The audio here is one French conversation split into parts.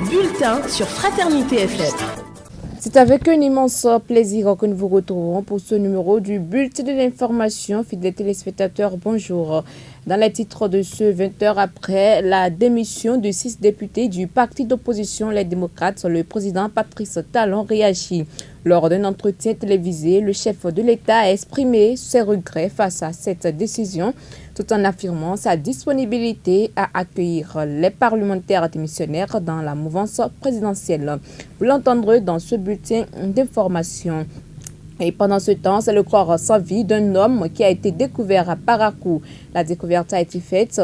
bulletin sur Fraternité FM. C'est avec un immense plaisir que nous vous retrouvons pour ce numéro du bulletin de l'information. Fidèles téléspectateurs, bonjour. Dans les titres de ce 20h après la démission de 6 députés du parti d'opposition Les Démocrates, le président Patrice Talon réagit. Lors d'un entretien télévisé, le chef de l'État a exprimé ses regrets face à cette décision, tout en affirmant sa disponibilité à accueillir les parlementaires démissionnaires dans la mouvance présidentielle. Vous l'entendrez dans ce bulletin d'information. Et pendant ce temps, c'est le corps sans vie d'un homme qui a été découvert à Parakou. La découverte a été faite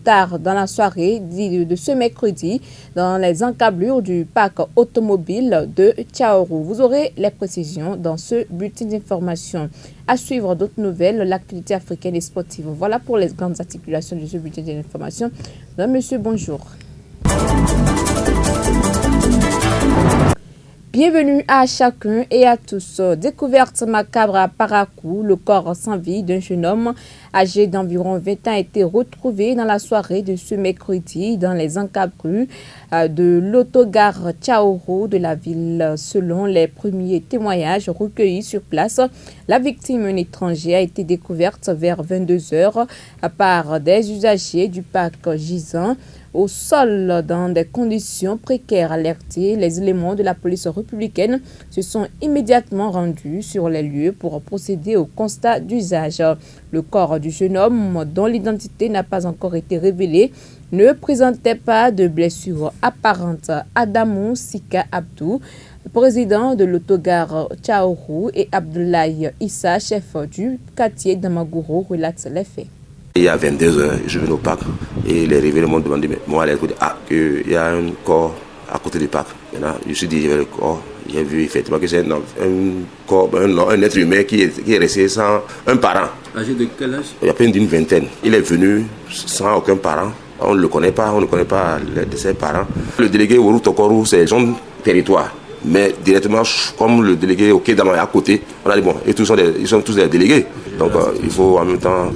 tard dans la soirée de ce mercredi dans les encablures du parc automobile de Tchaourou. Vous aurez les précisions dans ce bulletin d'information. À suivre d'autres nouvelles, l'actualité africaine et sportive. Voilà pour les grandes articulations de ce bulletin d'information. Monsieur, bonjour. Bienvenue à chacun et à tous. Découverte macabre à Parakou, le corps sans vie d'un jeune homme âgé d'environ 20 ans a été retrouvé dans la soirée de ce mercredi dans les encablures de l'autogare Tchaourou de la ville. Selon les premiers témoignages recueillis sur place, la victime, un étranger, a été découverte vers 22 h par des usagers du parc gisant au sol dans des conditions précaires. Alertés, les éléments de la police républicaine se sont immédiatement rendus sur les lieux pour procéder au constat d'usage. Le corps du jeune homme, dont l'identité n'a pas encore été révélée, ne présentait pas de blessures apparentes. Adamou Sika Abdou, président de l'autogare Tchaourou, et Abdoulaye Issa, chef du quartier d'Amagouro, relatent les faits. Il y a 22 h, je venais au parc et les réveillés m'ont demandé, moi, qu'il y a un corps à côté du parc. Maintenant, je suis dit, le corps, j'ai vu effectivement que c'est un être humain qui est resté sans un parent. Âgé de quel âge? Il y a peine d'une vingtaine. Il est venu sans aucun parent. On ne le connaît pas, on ne connaît pas de ses parents. Le délégué Oru Tokoru, c'est son territoire. Mais directement, comme le délégué au Kédama est à côté, on a dit bon, et ils sont tous des délégués. Donc il faut en même temps,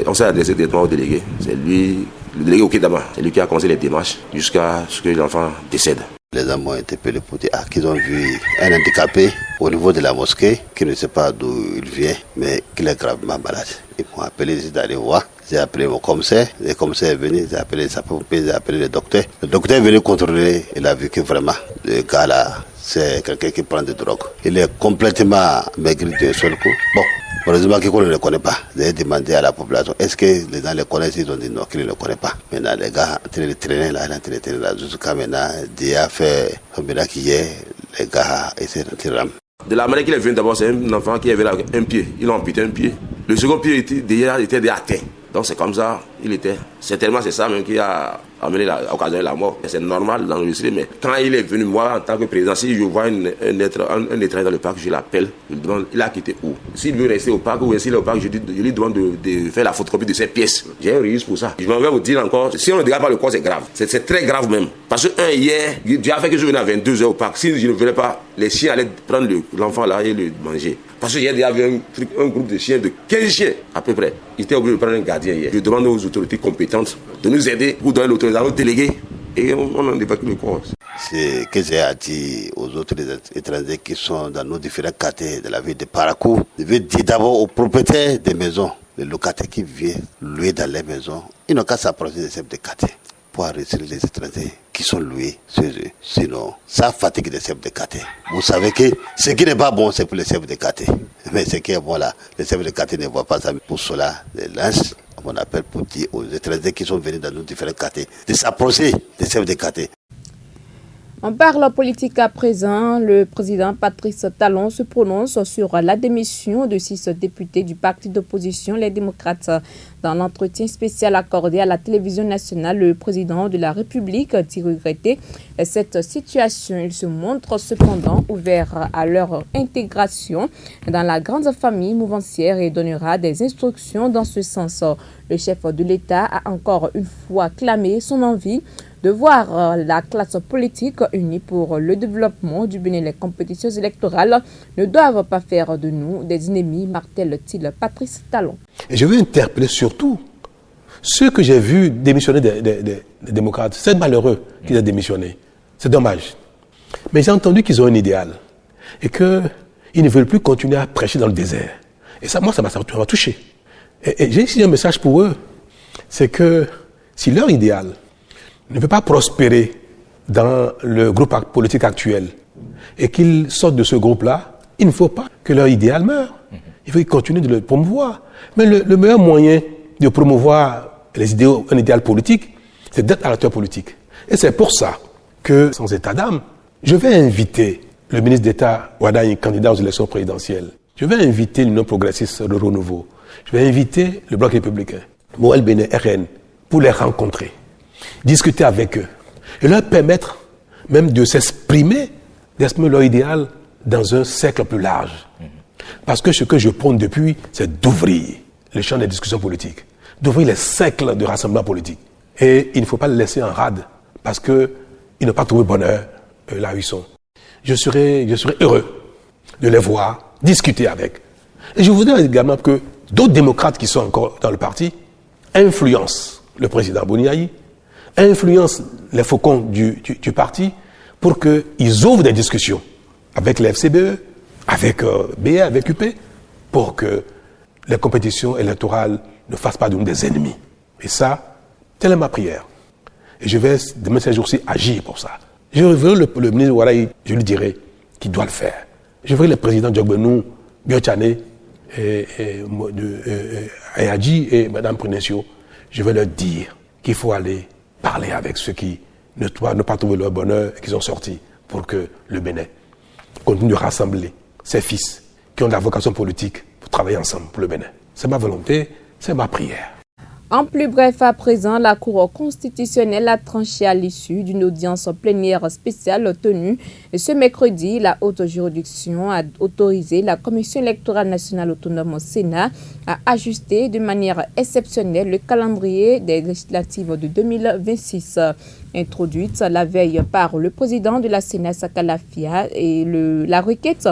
on s'est adressé directement au délégué. C'est lui, le délégué au Kédama, c'est lui qui a commencé les démarches jusqu'à ce que l'enfant décède. Les hommes ont été interpellés pour dire qu'ils ont vu un handicapé au niveau de la mosquée, qui ne sait pas d'où il vient, mais qu'il est gravement malade. Ils m'ont appelé d'aller voir. J'ai appelé mon commissaire, le commissaire est venu, j'ai appelé les sapeurs-pompiers, j'ai appelé le docteur. Le docteur est venu contrôler, il a vu que vraiment, le gars là, c'est quelqu'un qui prend des drogues. Il est complètement maigri d'un seul coup. Bon, heureusement qu'on ne le connaît pas. J'ai demandé à la population, est-ce que les gens le connaissent? Ils ont dit non, qu'ils ne le connaissent pas. Maintenant, les gars, en train de traîner là, jusqu'à maintenant, Dieu a fait, maintenant qu'il y ait, les gars essaient de tirer. De la manière qu'il est venu d'abord, c'est un enfant qui avait un pied. Il a amputé un pied. Le second pied était déjà atteint. Donc c'est comme ça, il était. Certainement c'est ça même qui a occasionné la mort. C'est normal d'enregistrer, mais quand il est venu, moi en tant que président, si je vois un étranger dans le parc, je l'appelle, je lui demande, il a quitté où? S'il veut rester au parc ou s'il est au parc, je lui demande de faire la photocopie de ses pièces. J'ai un registre pour ça. Je vais vous dire encore, si on ne regarde pas le corps, c'est grave. C'est très grave même. Parce que hier, Dieu a fait que je venais à 22 h au parc. Si je ne venais pas, les chiens allaient prendre l'enfant là et le manger. Parce qu'il y avait un groupe de chiens, de 15 chiens à peu près. Ils étaient obligés de prendre un gardien hier. Je demande aux autorités compétentes de nous aider pour donner l'autorisation aux délégués et on a évacue le corps. C'est que j'ai à dire aux autres étrangers qui sont dans nos différents quartiers de la ville de Parakou. Je veux dire d'abord aux propriétaires des maisons, les locataires qui viennent louer dans les maisons. Ils n'ont qu'à s'approcher des chefs de quartier pour arrêter les étrangers qui sont loués chez eux. Sinon, ça fatigue les chefs de quartier. Vous savez que ce qui n'est pas bon, c'est pour les chefs de quartier. Mais ce qui est bon là, les chefs de quartier ne voient pas ça. Pour cela, les lynches, on appelle pour dire aux étrangers qui sont venus dans nos différents quartiers de s'approcher des chefs de quartier. On parle politique à présent. Le président Patrice Talon se prononce sur la démission de 6 députés du parti d'opposition, les démocrates. Dans l'entretien spécial accordé à la télévision nationale, le président de la République dit regretter cette situation. Il se montre cependant ouvert à leur intégration dans la grande famille mouvancière et donnera des instructions dans ce sens. Le chef de l'État a encore une fois clamé son envie de voir la classe politique unie pour le développement du Bénin. Les compétitions électorales ne doivent pas faire de nous des ennemis, martèle-t-il Patrice Talon. Et je veux interpeller surtout Ceux que j'ai vus démissionner des démocrates, c'est malheureux qu'ils aient démissionné. C'est dommage. Mais j'ai entendu qu'ils ont un idéal et qu'ils ne veulent plus continuer à prêcher dans le désert. Et ça, moi, ça m'a touché. Et j'ai ici un message pour eux. C'est que si leur idéal ne peut pas prospérer dans le groupe politique actuel et qu'ils sortent de ce groupe-là, il ne faut pas que leur idéal meure. Il faut qu'ils continuent de le promouvoir. Mais le meilleur moyen de promouvoir un idéal politique, c'est d'être un acteur politique. Et c'est pour ça que, sans état d'âme, je vais inviter le ministre d'État Ouadagne, candidat aux élections présidentielles. Je vais inviter l'Union progressiste de renouveau. Je vais inviter le Bloc républicain, Moël Béné, RN, pour les rencontrer, discuter avec eux et leur permettre même de s'exprimer leur idéal dans un cercle plus large. Parce que ce que je prône depuis, c'est d'ouvrir le champ des discussions politiques, d'ouvrir les cercles de rassemblement politique. Et il ne faut pas les laisser en rade parce qu'ils n'ont pas trouvé bonheur là où ils sont. Je serai heureux de les voir, discuter avec. Et je voudrais également que d'autres démocrates qui sont encore dans le parti influencent le président Boniaï, influencent les faucons du parti pour qu'ils ouvrent des discussions avec les FCBE, avec BA, avec UP, pour que les compétitions électorales ne fassent pas de nous des ennemis. Et ça, telle est ma prière. Et je vais, demain ces jours-ci, agir pour ça. Je veux le ministre Ouadagne, je lui dirai qu'il doit le faire. Je veux le président Djogbenou, Biochane, Ayadji et Mme Prudencio, je vais leur dire qu'il faut aller parler avec ceux qui ne pas trouver leur bonheur et qui sont sortis pour que le Bénin continue de rassembler ses fils qui ont de la vocation politique pour travailler ensemble pour le Bénin. C'est ma volonté, c'est ma prière. En plus bref, à présent, la Cour constitutionnelle a tranché à l'issue d'une audience plénière spéciale tenue ce mercredi. La haute juridiction a autorisé la Commission électorale nationale autonome au Sénat à ajuster de manière exceptionnelle le calendrier des législatives de 2026. Introduite la veille par le président de la Sénat, Sakalafia, et la requête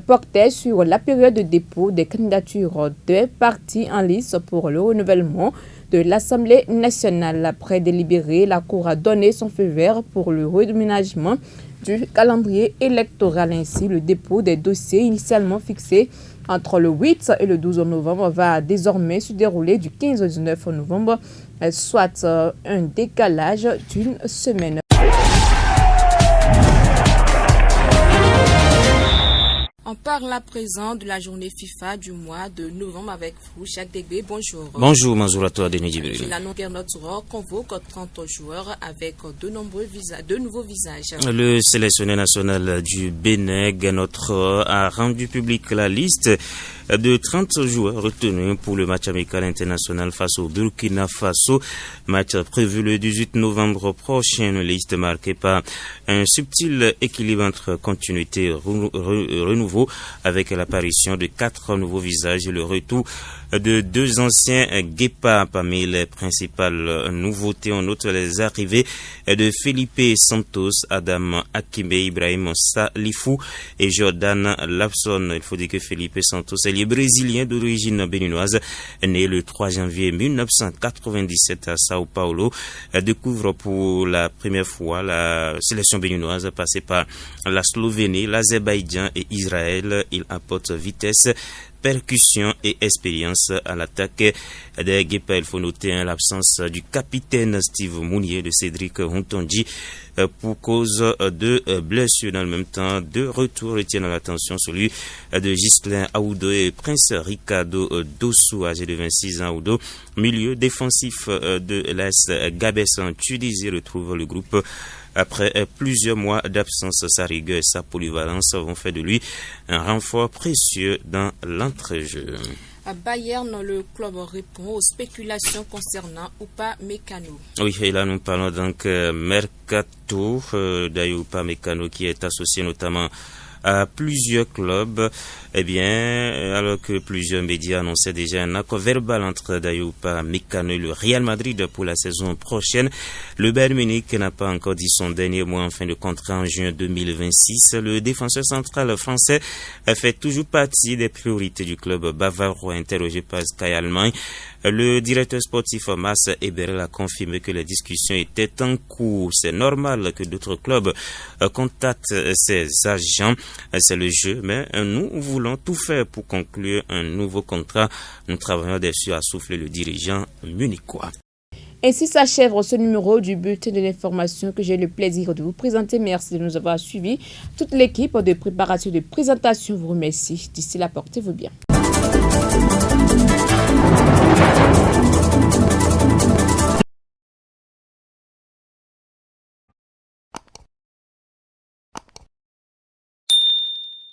portait sur la période de dépôt des candidatures des partis en lice pour le renouvellement de l'Assemblée nationale. Après délibéré, la Cour a donné son feu vert pour le redéménagement du calendrier électoral. Ainsi, le dépôt des dossiers initialement fixé entre le 8 et le 12 novembre va désormais se dérouler du 15 au 19 novembre, soit un décalage d'une semaine. On parle à présent de la journée FIFA du mois de novembre avec vous, Jacques Degbé. Bonjour. Bonjour, bonjour à toi, Denis Djibril. La Notre convoque 30 joueurs avec de nouveaux visages. Le sélectionneur national du Bénin, Notre a rendu public la liste de 30 joueurs retenus pour le match amical international face au Burkina Faso. Match prévu le 18 novembre prochain. Une liste marquée par un subtil équilibre entre continuité et renouveau, avec l'apparition de 4 nouveaux visages et le retour de 2 anciens guépards. Parmi les principales nouveautés, on note les arrivées de Felipe Santos, Adam Akime, Ibrahim Salifou et Jordan Lapson. Il faut dire que Felipe Santos est brésilien d'origine béninoise, né le 3 janvier 1997 à Sao Paulo, découvre pour la première fois la sélection béninoise passée par la Slovénie, l'Azerbaïdjan et Israël. Il apporte vitesse, percussion et expérience à l'attaque des Guépards. Il faut noter l'absence du capitaine Steve Mounier, de Cédric Hontonji pour cause de blessure. Dans le même temps, 2 retours retiennent l'attention, celui de Ghislain Aoudo et Prince Ricardo Dossou, âgé de 26 ans. Aoudo, milieu défensif de l'AS Gabès en Tunisie, retrouve le groupe après plusieurs mois d'absence. Sa rigueur et sa polyvalence vont faire de lui un renfort précieux dans l'entrejeu. À Bayern, le club répond aux spéculations concernant Upamecano. Oui, et là nous parlons donc Mercato d'Upamecano qui est associé notamment à plusieurs clubs. Eh bien, alors que plusieurs médias annonçaient déjà un accord verbal entre Dayoupa Mécano et le Real Madrid pour la saison prochaine, le Bayern Munich n'a pas encore dit son dernier mot en fin de contrat en juin 2026. Le défenseur central français fait toujours partie des priorités du club bavarois, interrogé par Sky Allemagne. Le directeur sportif Mas Eberl a confirmé que les discussions étaient en cours. C'est normal que d'autres clubs contactent ses agents. C'est le jeu, mais nous voulons tout faire pour conclure un nouveau contrat. Nous travaillons dessus, a soufflé le dirigeant munichois. Ainsi s'achève ce numéro du bulletin de l'information que j'ai le plaisir de vous présenter. Merci de nous avoir suivis. Toute l'équipe de préparation et de présentation vous remercie. D'ici là, portez-vous bien.